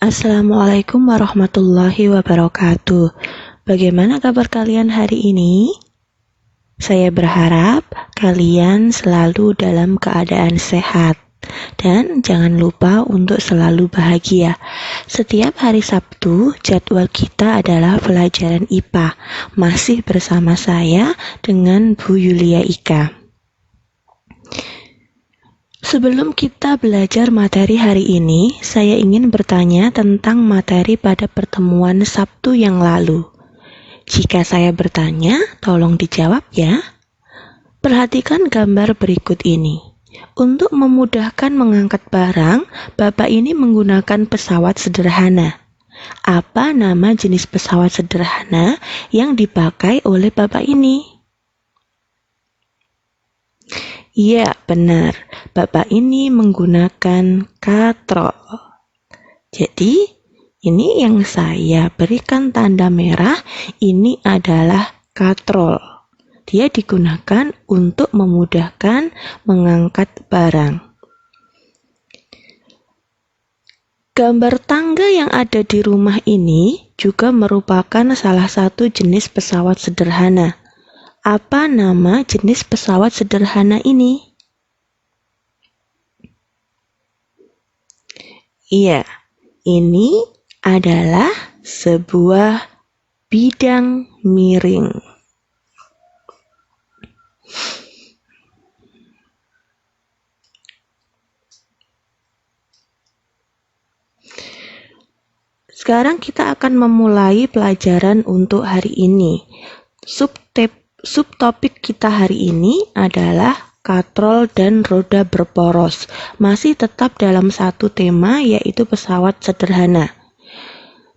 Assalamualaikum warahmatullahi wabarakatuh. Bagaimana kabar kalian hari ini? Saya berharap kalian selalu dalam keadaan sehat. Dan jangan lupa untuk selalu bahagia. Setiap hari Sabtu, jadwal kita adalah pelajaran IPA. Masih bersama saya dengan Bu Yulia Ika. Sebelum kita belajar materi hari ini, saya ingin bertanya tentang materi pada pertemuan Sabtu yang lalu. Jika saya bertanya, tolong dijawab ya. Perhatikan gambar berikut ini. Untuk memudahkan mengangkat barang, Bapak ini menggunakan pesawat sederhana. Apa nama jenis pesawat sederhana yang dipakai oleh Bapak ini? Iya, benar. Bapak ini menggunakan katrol. Jadi, ini yang saya berikan tanda merah, ini adalah katrol. Dia digunakan untuk memudahkan mengangkat barang. Gambar tangga yang ada di rumah ini juga merupakan salah satu jenis pesawat sederhana. Apa nama jenis pesawat sederhana ini? Iya, ini adalah sebuah bidang miring. Sekarang kita akan memulai pelajaran untuk hari ini. Subtopik kita hari ini adalah katrol dan roda berporos. Masih tetap dalam satu tema, yaitu pesawat sederhana.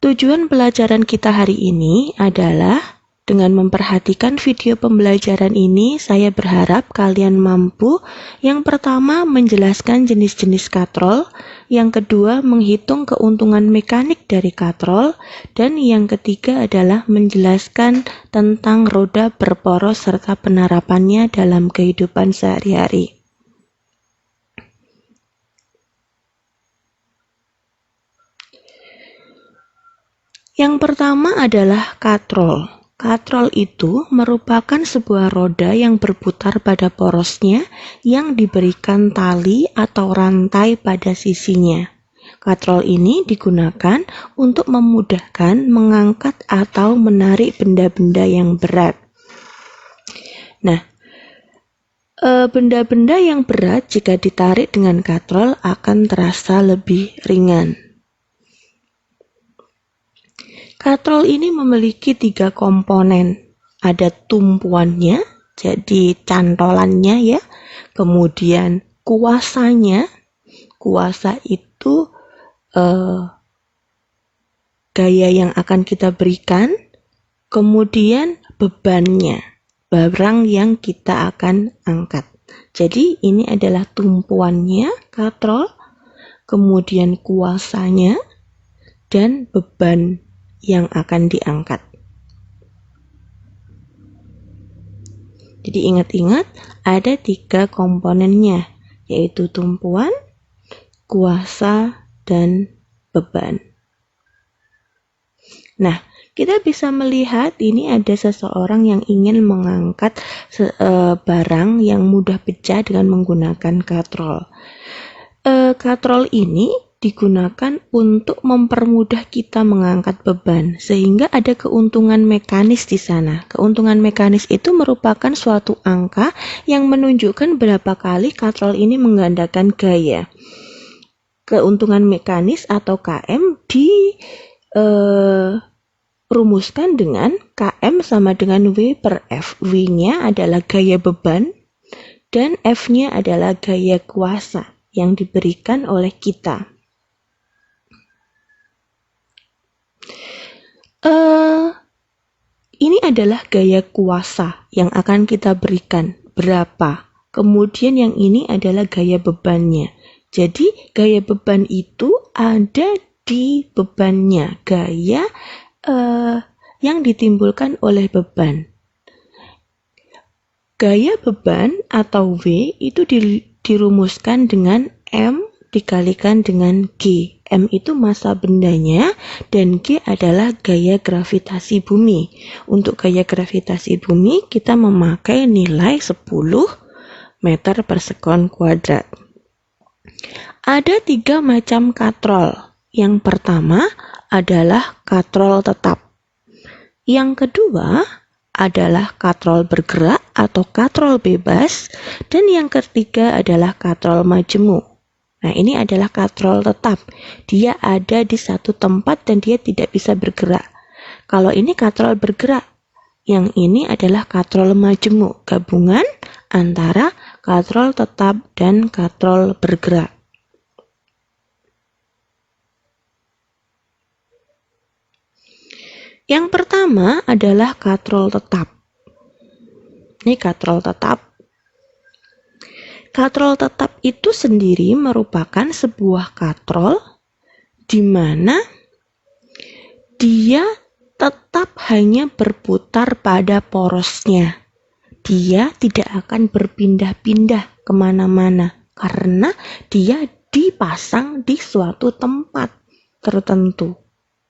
Tujuan pelajaran kita hari ini adalah dengan memperhatikan video pembelajaran ini, saya berharap kalian mampu yang pertama menjelaskan jenis-jenis katrol, yang kedua menghitung keuntungan mekanik dari katrol, dan yang ketiga adalah menjelaskan tentang roda berporos serta penerapannya dalam kehidupan sehari-hari. Yang pertama adalah katrol. Katrol itu merupakan sebuah roda yang berputar pada porosnya yang diberikan tali atau rantai pada sisinya. Katrol ini digunakan untuk memudahkan mengangkat atau menarik benda-benda yang berat. Nah, benda-benda yang berat jika ditarik dengan katrol akan terasa lebih ringan. Katrol ini memiliki 3 komponen. Ada tumpuannya, jadi cantolannya ya. Kemudian kuasanya. Kuasa itu gaya yang akan kita berikan. Kemudian bebannya, barang yang kita akan angkat. Jadi ini adalah tumpuannya katrol, kemudian kuasanya, dan beban yang akan diangkat. Jadi ingat-ingat ada 3 komponennya, yaitu tumpuan, kuasa, dan beban. Nah, kita bisa melihat ini ada seseorang yang ingin mengangkat barang yang mudah pecah dengan menggunakan katrol. Katrol ini digunakan untuk mempermudah kita mengangkat beban, sehingga ada keuntungan mekanis di sana. Keuntungan mekanis itu merupakan suatu angka yang menunjukkan berapa kali katrol ini menggandakan gaya. Keuntungan mekanis atau KM dirumuskan dengan KM sama dengan W per F. W-nya adalah gaya beban dan F-nya adalah gaya kuasa yang diberikan oleh kita. Ini adalah gaya kuasa yang akan kita berikan, berapa. Kemudian yang ini adalah gaya bebannya. Jadi gaya beban itu ada di bebannya, gaya yang ditimbulkan oleh beban. Gaya beban atau W itu dirumuskan dengan M dikalikan dengan G. M itu massa bendanya dan G adalah gaya gravitasi bumi. Untuk gaya gravitasi bumi kita memakai nilai 10 meter per sekon kuadrat. Ada 3 macam katrol. Yang pertama adalah katrol tetap. Yang kedua adalah katrol bergerak atau katrol bebas. Dan yang ketiga adalah katrol majemuk. Nah, ini adalah katrol tetap. Dia ada di satu tempat dan dia tidak bisa bergerak. Kalau ini katrol bergerak. Yang ini adalah katrol majemuk, gabungan antara katrol tetap dan katrol bergerak. Yang pertama adalah katrol tetap. Ini katrol tetap. Katrol tetap itu sendiri merupakan sebuah katrol di mana dia tetap hanya berputar pada porosnya. Dia tidak akan berpindah-pindah kemana-mana karena dia dipasang di suatu tempat tertentu.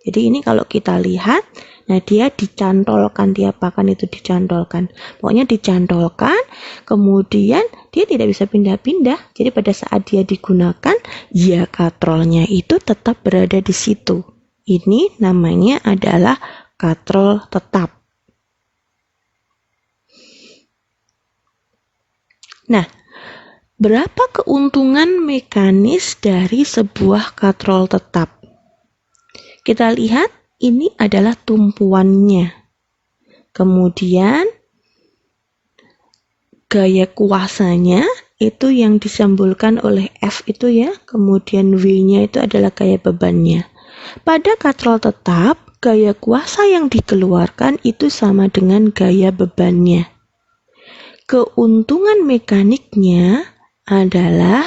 Jadi ini kalau kita lihat, nah dia dicantolkan, diapakan itu dicantolkan. Pokoknya dicantolkan, kemudian dia tidak bisa pindah-pindah. Jadi pada saat dia digunakan, ya katrolnya itu tetap berada di situ. Ini namanya adalah katrol tetap. Nah, berapa keuntungan mekanis dari sebuah katrol tetap? Kita lihat ini adalah tumpuannya. Kemudian gaya kuasanya itu yang disimbolkan oleh F itu ya. Kemudian W-nya itu adalah gaya bebannya. Pada katrol tetap, gaya kuasa yang dikeluarkan itu sama dengan gaya bebannya. Keuntungan mekaniknya adalah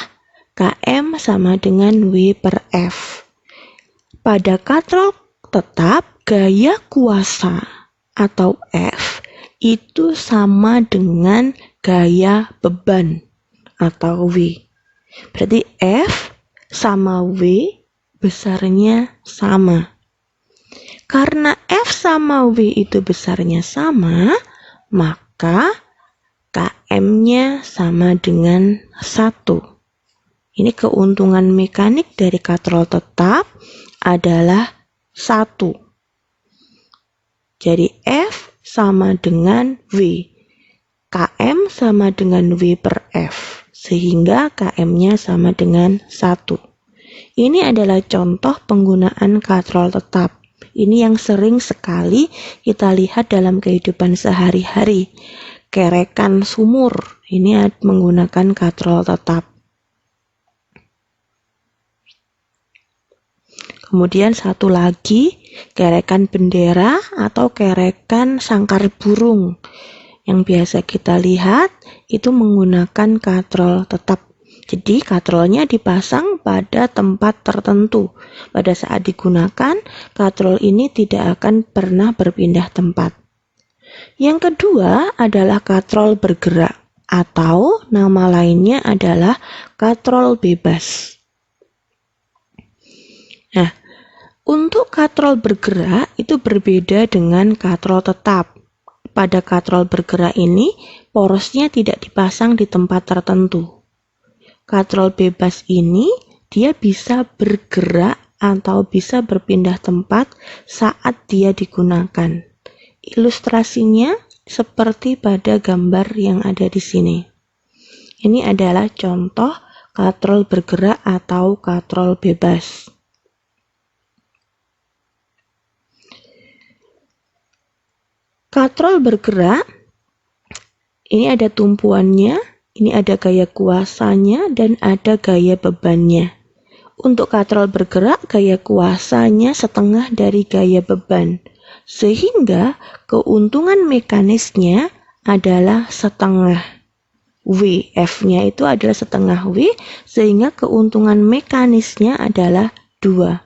Km sama dengan W per F. Pada katrol tetap, gaya kuasa atau F itu sama dengan gaya beban atau W. Berarti F sama W besarnya sama. Karena F sama W itu besarnya sama, maka Km-nya sama dengan 1. Ini keuntungan mekanik dari katrol tetap adalah 1. Jadi F sama dengan W. Km sama dengan W per F. Sehingga Km-nya sama dengan 1. Ini adalah contoh penggunaan katrol tetap. Ini yang sering sekali kita lihat dalam kehidupan sehari-hari. Kerekan sumur, ini menggunakan katrol tetap. Kemudian satu lagi, kerekan bendera atau kerekan sangkar burung. Yang biasa kita lihat itu menggunakan katrol tetap. Jadi katrolnya dipasang pada tempat tertentu. Pada saat digunakan, katrol ini tidak akan pernah berpindah tempat. Yang kedua adalah katrol bergerak atau nama lainnya adalah katrol bebas. Nah, untuk katrol bergerak itu berbeda dengan katrol tetap. Pada katrol bergerak ini, porosnya tidak dipasang di tempat tertentu. Katrol bebas ini, dia bisa bergerak atau bisa berpindah tempat saat dia digunakan. Ilustrasinya seperti pada gambar yang ada di sini. Ini adalah contoh katrol bergerak atau katrol bebas. Katrol bergerak, ini ada tumpuannya, ini ada gaya kuasanya, dan ada gaya bebannya. Untuk katrol bergerak, gaya kuasanya setengah dari gaya beban. Sehingga keuntungan mekanisnya adalah setengah W. F-nya itu adalah setengah W, sehingga keuntungan mekanisnya adalah 2.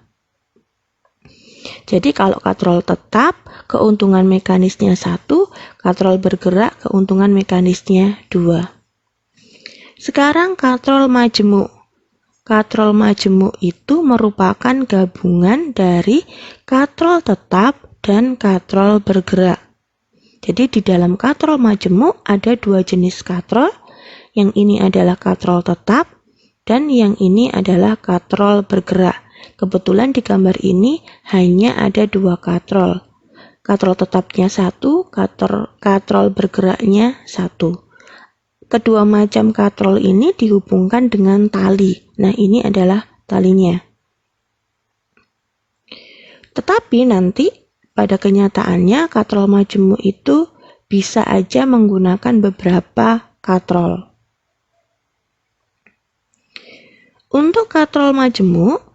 Jadi kalau katrol tetap, keuntungan mekanisnya 1, katrol bergerak, keuntungan mekanisnya 2. Sekarang katrol majemuk. katrol majemuk itu merupakan gabungan dari katrol tetap dan katrol bergerak. Jadi di dalam katrol majemuk ada dua jenis katrol, yang ini adalah katrol tetap dan yang ini adalah katrol bergerak. Kebetulan di gambar ini hanya ada dua katrol. Katrol tetapnya satu, katrol bergeraknya satu. Kedua macam katrol ini dihubungkan dengan tali. Nah, ini adalah talinya. Tetapi nanti pada kenyataannya katrol majemuk itu bisa aja menggunakan beberapa katrol. Untuk katrol majemuk,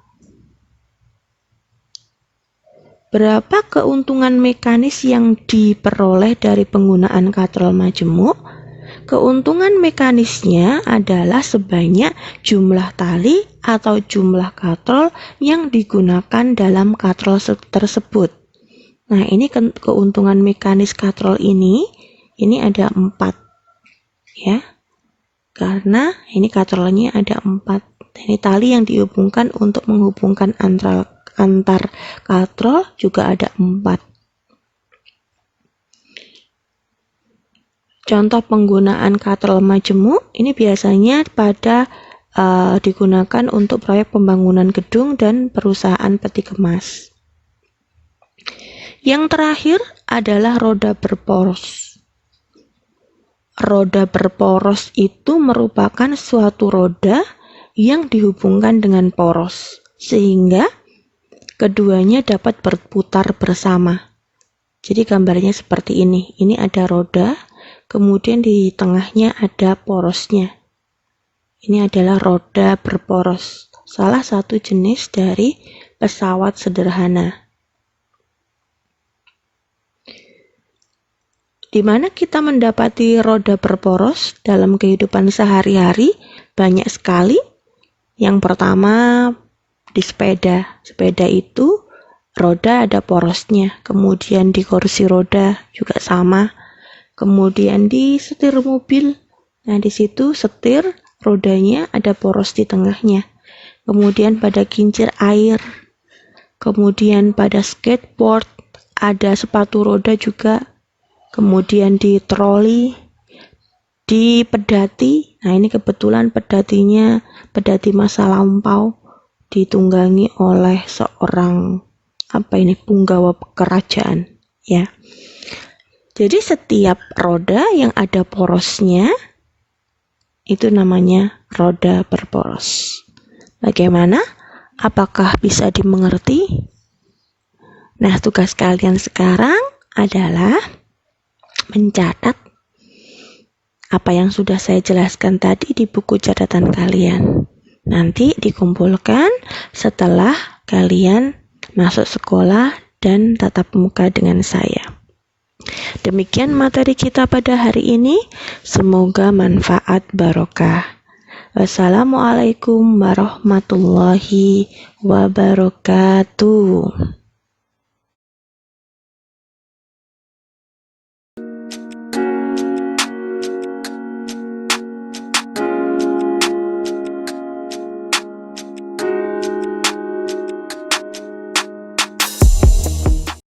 berapa keuntungan mekanis yang diperoleh dari penggunaan katrol majemuk? Keuntungan mekanisnya adalah sebanyak jumlah tali atau jumlah katrol yang digunakan dalam katrol tersebut. Nah, ini keuntungan mekanis katrol ini ada 4 ya. Karena ini katrolnya ada 4. Ini tali yang dihubungkan untuk menghubungkan antar katrol juga ada 4. Contoh penggunaan katrol majemuk ini biasanya digunakan untuk proyek pembangunan gedung dan perusahaan peti kemas. Yang terakhir adalah roda berporos. Roda berporos itu merupakan suatu roda yang dihubungkan dengan poros, sehingga keduanya dapat berputar bersama. Jadi gambarnya seperti ini. Ini ada roda, kemudian di tengahnya ada porosnya. Ini adalah roda berporos, salah satu jenis dari pesawat sederhana. Di mana kita mendapati roda berporos dalam kehidupan sehari-hari banyak sekali. Yang pertama di sepeda. Sepeda itu roda ada porosnya. Kemudian di kursi roda juga sama. Kemudian di setir mobil. Nah, di situ setir rodanya ada poros di tengahnya. Kemudian pada kincir air. Kemudian pada skateboard ada sepatu roda juga. Kemudian di troli, di pedati. Nah, ini kebetulan pedati masa lampau ditunggangi oleh seorang punggawa kerajaan ya. Jadi setiap roda yang ada porosnya itu namanya roda berporos. Bagaimana? Apakah bisa dimengerti? Nah, tugas kalian sekarang adalah mencatat apa yang sudah saya jelaskan tadi di buku catatan kalian. Nanti dikumpulkan setelah kalian masuk sekolah dan tatap muka dengan saya. Demikian materi kita pada hari ini. Semoga manfaat barokah. Wassalamualaikum warahmatullahi wabarakatuh.